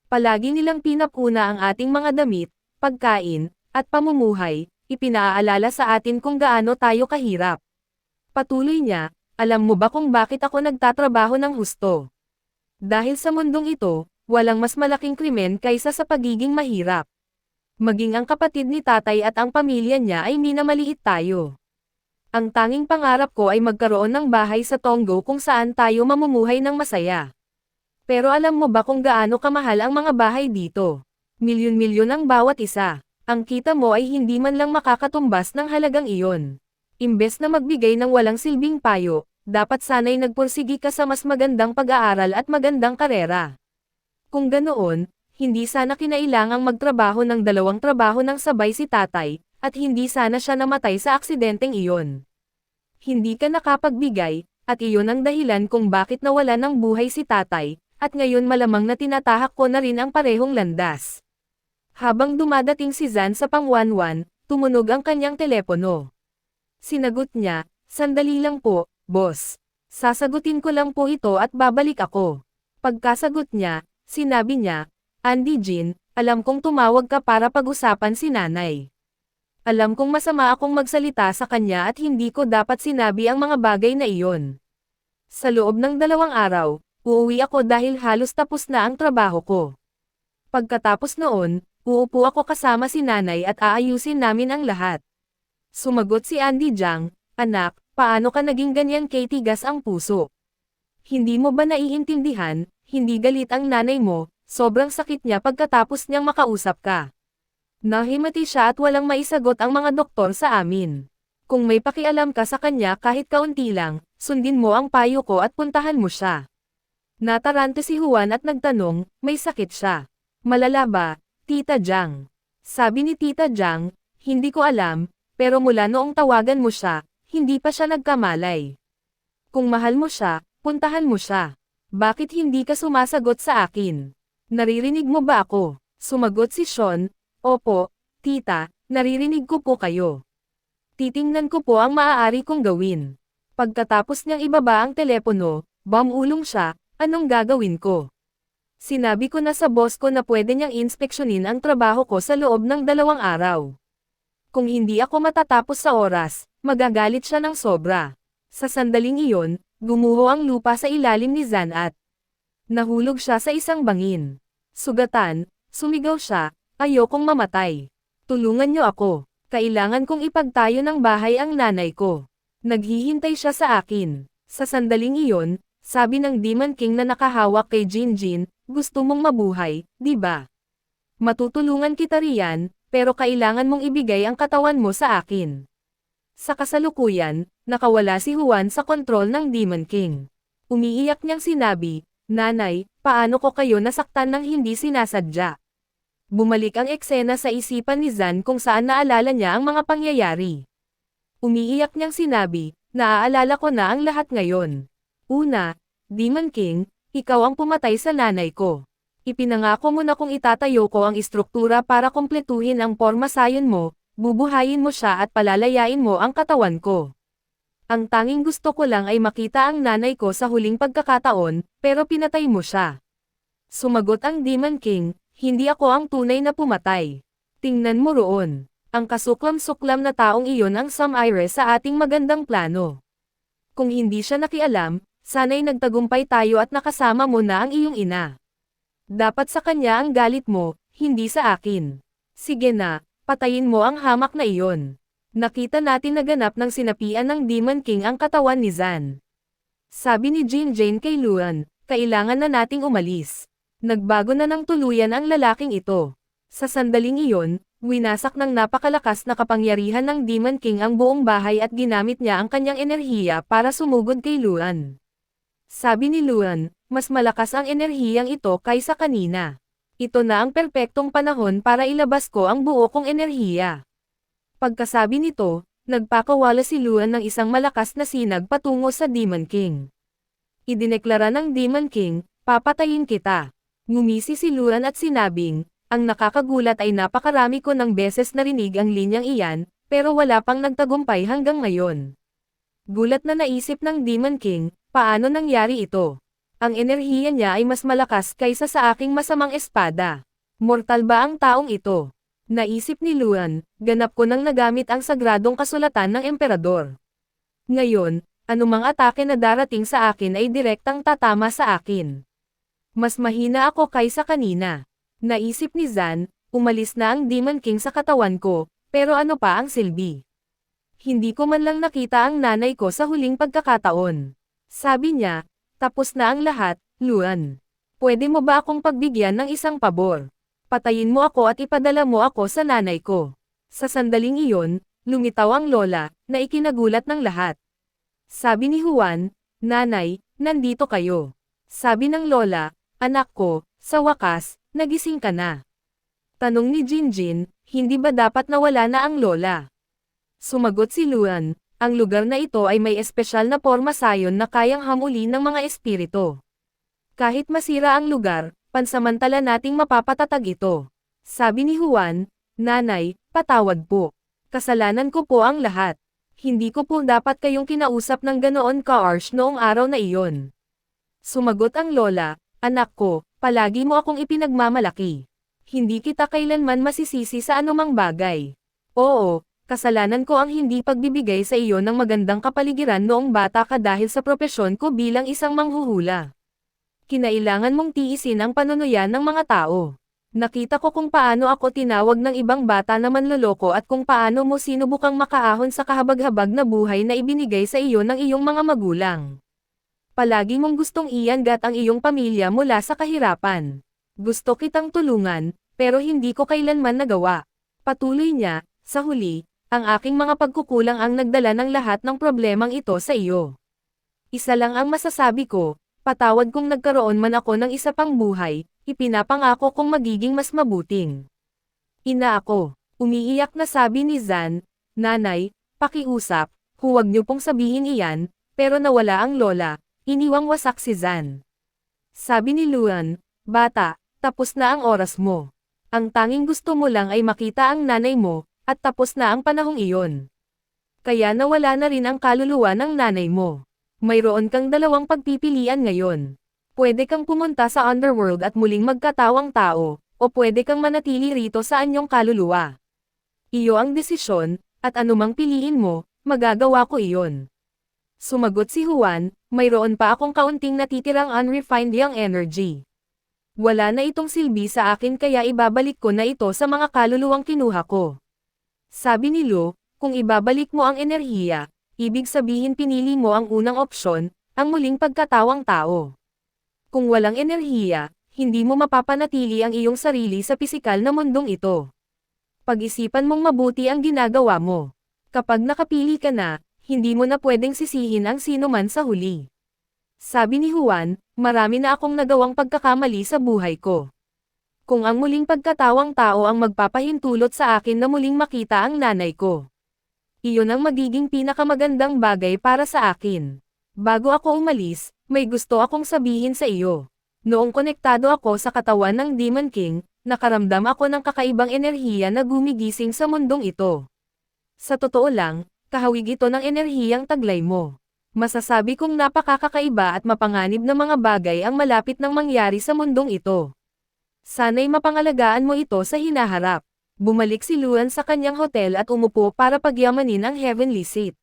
Palagi nilang pinapuna ang ating mga damit, pagkain, at pamumuhay, ipinaalala sa atin kung gaano tayo kahirap. Patuloy niya, alam mo ba kung bakit ako nagtatrabaho ng husto? Dahil sa mundong ito, walang mas malaking krimen kaysa sa pagiging mahirap. Maging ang kapatid ni tatay at ang pamilya niya ay minamaliit tayo. Ang tanging pangarap ko ay magkaroon ng bahay sa Tonggo kung saan tayo mamumuhay ng masaya. Pero alam mo ba kung gaano kamahal ang mga bahay dito? Milyon-milyon ang bawat isa. Ang kita mo ay hindi man lang makakatumbas ng halagang iyon. Imbes na magbigay ng walang silbing payo, dapat sana'y nagpursigi ka sa mas magandang pag-aaral at magandang karera. Kung ganoon, hindi sana kinailangang magtrabaho ng 2 trabaho ng sabay si tatay, at hindi sana siya namatay sa aksidenteng iyon. Hindi ka nakapagbigay, at iyon ang dahilan kung bakit nawala ng buhay si tatay, at ngayon malamang na tinatahak ko na rin ang parehong landas. Habang dumadating si Zan sa pang-11, tumunog ang kanyang telepono. Sinagot niya, sandali lang po, boss. Sasagutin ko lang po ito at babalik ako. Pagkasagot niya, sinabi niya, Andy Jean, alam kong tumawag ka para pag-usapan si nanay. Alam kong masama akong magsalita sa kanya at hindi ko dapat sinabi ang mga bagay na iyon. Sa loob ng 2 araw, uuwi ako dahil halos tapos na ang trabaho ko. Pagkatapos noon, uupo ako kasama si nanay at aayusin namin ang lahat. Sumagot si Andy Jiang, anak, paano ka naging ganyang katigas ang puso? Hindi mo ba naiintindihan, hindi galit ang nanay mo, sobrang sakit niya pagkatapos niyang makausap ka. Nahimati siya at walang maisagot ang mga doktor sa amin. Kung may pakialam ka sa kanya kahit kaunti lang, sundin mo ang payo ko at puntahan mo siya. Natarante si Juan at nagtanong, may sakit siya. Malala ba, Tita Jiang? Sabi ni Tita Jiang, hindi ko alam, pero mula noong tawagan mo siya, hindi pa siya nagkamalay. Kung mahal mo siya, puntahan mo siya. Bakit hindi ka sumasagot sa akin? Naririnig mo ba ako? Sumagot si Sean, opo, tita, naririnig ko po kayo. Titingnan ko po ang maaari kong gawin. Pagkatapos niyang ibaba ang telepono, bumulong siya, anong gagawin ko? Sinabi ko na sa boss ko na pwede niyang inspeksyonin ang trabaho ko sa loob ng 2 araw. Kung hindi ako matatapos sa oras, magagalit siya ng sobra. Sa sandaling iyon, gumuho ang lupa sa ilalim ni Zan at nahulog siya sa isang bangin. Sugatan, sumigaw siya, ayokong mamatay. Tulungan niyo ako. Kailangan kong ipagtayo ng bahay ang nanay ko. Naghihintay siya sa akin. Sa sandaling iyon, sabi ng Demon King na nakahawak kay Jinjin, gusto mong mabuhay, di ba? Matutulungan kita riyan, pero kailangan mong ibigay ang katawan mo sa akin. Sa kasalukuyan, nakawala si Juan sa kontrol ng Demon King. Umiiyak niyang sinabi, Nanay, paano ko kayo nasaktan ng hindi sinasadya? Bumalik ang eksena sa isipan ni Zan kung saan naalala niya ang mga pangyayari. Umiiyak niyang sinabi, naaalala ko na ang lahat ngayon. Una, Demon King, ikaw ang pumatay sa nanay ko. Ipinangako mo na kung itatayo ko ang istruktura para kumpletuhin ang pormasayon mo, bubuhayin mo siya at palalayain mo ang katawan ko. Ang tanging gusto ko lang ay makita ang nanay ko sa huling pagkakataon, pero pinatay mo siya. Sumagot ang Demon King, hindi ako ang tunay na pumatay. Tingnan mo roon. Ang kasuklam-suklam na taong iyon ang sumire sa ating magandang plano. Kung hindi siya nakialam, sana'y nagtagumpay tayo at nakasama mo na ang iyong ina. Dapat sa kanya ang galit mo, hindi sa akin. Sige na, patayin mo ang hamak na iyon. Nakita natin na ganap ng sinapian ng Demon King ang katawan ni Zan. Sabi ni Jinjin kay Luan, kailangan na nating umalis. Nagbago na ng tuluyan ang lalaking ito. Sa sandaling iyon, winasak ng napakalakas na kapangyarihan ng Demon King ang buong bahay at ginamit niya ang kanyang enerhiya para sumugod kay Luan. Sabi ni Luan, mas malakas ang enerhiyang ito kaysa kanina. Ito na ang perpektong panahon para ilabas ko ang buo kong enerhiya. Pagkasabi nito, nagpakawala si Luan ng isang malakas na sinag patungo sa Demon King. Idineklara ng Demon King, papatayin kita. Ngumisi si Luan at sinabing, ang nakakagulat ay napakarami ko ng beses narinig ang linyang iyan, pero wala pang nagtagumpay hanggang ngayon. Gulat na naisip ng Demon King, paano nangyari ito? Ang enerhiya niya ay mas malakas kaysa sa aking masamang espada. Mortal ba ang taong ito? Naisip ni Luan, ganap ko nang nagamit ang sagradong kasulatan ng emperador. Ngayon, anumang atake na darating sa akin ay direktang tatama sa akin. Mas mahina ako kaysa kanina. Naisip ni Zan, umalis na ang Demon King sa katawan ko, pero ano pa ang silbi? Hindi ko man lang nakita ang nanay ko sa huling pagkakataon. Sabi niya, tapos na ang lahat, Luan. Pwede mo ba akong pagbigyan ng isang pabor? Patayin mo ako at ipadala mo ako sa nanay ko. Sa sandaling iyon, lumitaw ang lola, na ikinagulat ng lahat. Sabi ni Juan, Nanay, nandito kayo. Sabi ng lola, anak ko, sa wakas, nagising ka na. Tanong ni Jinjin, hindi ba dapat nawala na ang lola? Sumagot si Luan, ang lugar na ito ay may espesyal na pormasayon na kayang hamulin ng mga espiritu. Kahit masira ang lugar, pansamantala nating mapapatatag ito. Sabi ni Juan, Nanay, patawad po. Kasalanan ko po ang lahat. Hindi ko po dapat kayong kinausap ng ganoon ka-harsh noong araw na iyon. Sumagot ang lola, anak ko, palagi mo akong ipinagmamalaki. Hindi kita kailanman masisisi sa anumang bagay. Oo, kasalanan ko ang hindi pagbibigay sa iyo ng magandang kapaligiran noong bata ka dahil sa propesyon ko bilang isang manghuhula. Kinailangan mong tiisin ang panunuyan ng mga tao. Nakita ko kung paano ako tinawag ng ibang bata na manloloko at kung paano mo sinubukang makaahon sa kahabag-habag na buhay na ibinigay sa iyo ng iyong mga magulang. Palagi mong gustong iangat ang iyong pamilya mula sa kahirapan. Gusto kitang tulungan, pero hindi ko kailanman nagawa. Patuloy niya, sa huli, ang aking mga pagkukulang ang nagdala ng lahat ng problemang ito sa iyo. Isa lang ang masasabi ko, patawad kung nagkaroon man ako ng isa pang buhay, ipinapangako kong magiging mas mabuting ina ako. Umiiyak na sabi ni Zan, Nanay, pakiusap, huwag niyo pong sabihin iyan, pero nawala ang lola, iniwang wasak si Zan. Sabi ni Luan, Bata, tapos na ang oras mo. Ang tanging gusto mo lang ay makita ang nanay mo, at tapos na ang panahong iyon. Kaya nawala na rin ang kaluluwa ng nanay mo. Mayroon kang dalawang pagpipilian ngayon. Pwede kang pumunta sa underworld at muling magkatawang tao, o pwede kang manatili rito sa anyong kaluluwa. Iyo ang desisyon, at anumang piliin mo, magagawa ko iyon. Sumagot si Juan, mayroon pa akong kaunting natitirang unrefined young energy. Wala na itong silbi sa akin kaya ibabalik ko na ito sa mga kaluluwang kinuha ko. Sabi ni Lu, kung ibabalik mo ang enerhiya, ibig sabihin pinili mo ang unang opsyon, ang muling pagkatawang tao. Kung walang enerhiya, hindi mo mapapanatili ang iyong sarili sa pisikal na mundong ito. Pag-isipan mong mabuti ang ginagawa mo. Kapag nakapili ka na, hindi mo na pwedeng sisihin ang sino man sa huli. Sabi ni Juan, marami na akong nagawang pagkakamali sa buhay ko. Kung ang muling pagkatawang tao ang magpapahintulot sa akin na muling makita ang nanay ko. Iyon ang magiging pinakamagandang bagay para sa akin. Bago ako umalis, may gusto akong sabihin sa iyo. Noong konektado ako sa katawan ng Demon King, nakaramdam ako ng kakaibang enerhiya na gumigising sa mundong ito. Sa totoo lang, kahawig ito ng enerhiyang taglay mo. Masasabi kong napakakakaiba at mapanganib na mga bagay ang malapit nang mangyari sa mundong ito. Sana'y mapangalagaan mo ito sa hinaharap. Bumalik si Luan sa kanyang hotel at umupo para pagyamanin ang heavenly seat.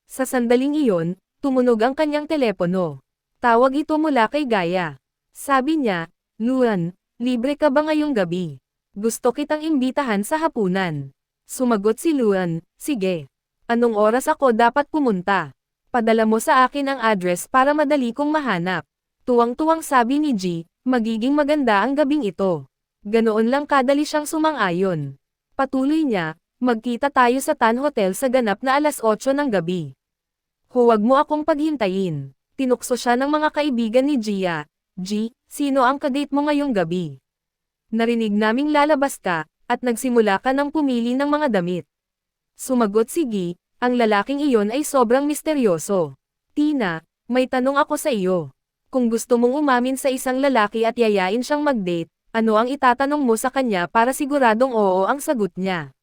Sa sandaling iyon, tumunog ang kanyang telepono. Tawag ito mula kay Gaia. Sabi niya, Luan, libre ka ba ngayong gabi? Gusto kitang imbitahan sa hapunan. Sumagot si Luan, sige. Anong oras ako dapat pumunta? Padala mo sa akin ang address para madali kong mahanap. Tuwang-tuwang sabi ni G, magiging maganda ang gabing ito. Ganoon lang kadali siyang sumang-ayon. Patuloy niya, magkita tayo sa Tan Hotel sa ganap na 8:00 ng gabi. Huwag mo akong paghintayin. Tinukso siya ng mga kaibigan ni Gia. G, sino ang kadate mo ngayong gabi? Narinig naming lalabas ka, at nagsimula ka ng pumili ng mga damit. Sumagot si G, ang lalaking iyon ay sobrang misteryoso. Tina, may tanong ako sa iyo. Kung gusto mong umamin sa isang lalaki at yayain siyang mag-date, ano ang itatanong mo sa kanya para siguradong oo ang sagot niya?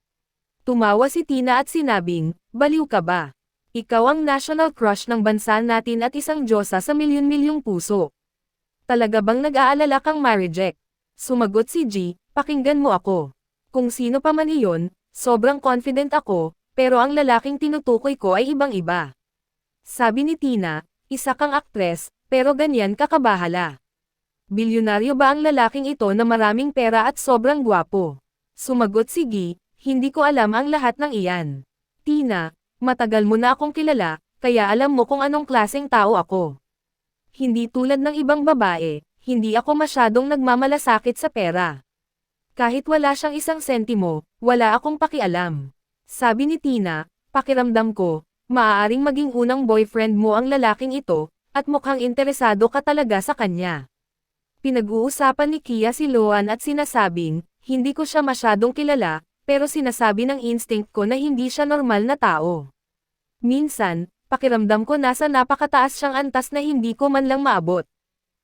Tumawa si Tina at sinabing, baliw ka ba? Ikaw ang national crush ng bansa natin at isang diyosa sa milyon-milyong puso. Talaga bang nag-aalala kang ma-reject? Sumagot si G, pakinggan mo ako. Kung sino pa man iyon, sobrang confident ako, pero ang lalaking tinutukoy ko ay ibang-iba. Sabi ni Tina, isa kang aktres, pero ganyan ka kabahala. Bilyonaryo ba ang lalaking ito na maraming pera at sobrang gwapo? Sumagot si G, hindi ko alam ang lahat ng iyan. Tina, matagal mo na akong kilala, kaya alam mo kung anong klaseng tao ako. Hindi tulad ng ibang babae, hindi ako masyadong nagmamalasakit sa pera. Kahit wala siyang isang sentimo, wala akong pakialam. Sabi ni Tina, pakiramdam ko, maaaring maging unang boyfriend mo ang lalaking ito, at mukhang interesado ka talaga sa kanya. Pinag-uusapan ni Kia si Luan at sinasabing, hindi ko siya masyadong kilala, pero sinasabi ng instinct ko na hindi siya normal na tao. Minsan, pakiramdam ko nasa napakataas siyang antas na hindi ko man lang maabot.